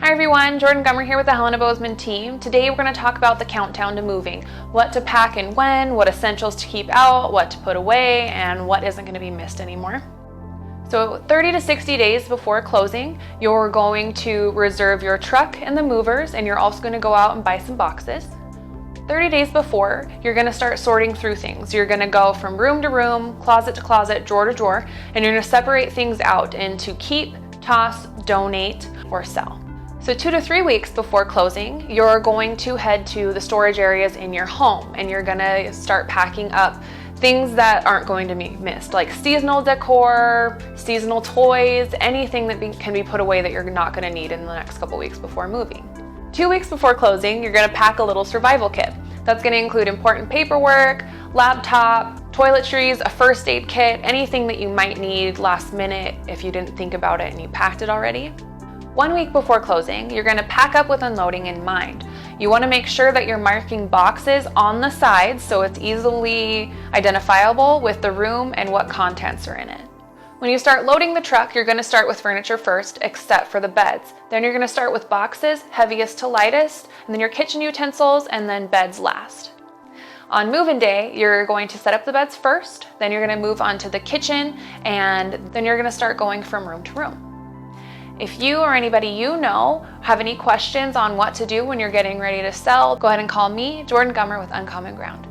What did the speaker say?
Hi everyone, Jordyn Gummer here with the Helena Bozeman team. Today we're going to talk about the countdown to moving. What to pack and when, what essentials to keep out, what to put away, and what isn't going to be missed anymore. So 30 to 60 days before closing, you're going to reserve your truck and the movers, and you're also going to go out and buy some boxes. 30 days before, you're going to start sorting through things. You're going to go from room to room, closet to closet, drawer to drawer, and you're going to separate things out into keep, toss, donate, or sell. So 2 to 3 weeks before closing, you're going to head to the storage areas in your home, and you're going to start packing up things that aren't going to be missed, like seasonal decor, seasonal toys, anything that can be put away that you're not going to need in the next couple weeks before moving. 2 weeks before closing, you're going to pack a little survival kit. That's going to include important paperwork, laptop, toiletries, a first aid kit, anything that you might need last minute if you didn't think about it and you packed it already. 1 week before closing, you're going to pack up with unloading in mind. You want to make sure that you're marking boxes on the sides so it's easily identifiable with the room and what contents are in it. When you start loading the truck, you're going to start with furniture first, except for the beds. Then you're going to start with boxes, heaviest to lightest, and then your kitchen utensils, and then beds last. On move-in day, you're going to set up the beds first, then you're going to move on to the kitchen, and then you're going to start going from room to room. If you or anybody you know have any questions on what to do when you're getting ready to sell, go ahead and call me, Jordyn Gummer with Uncommon Ground.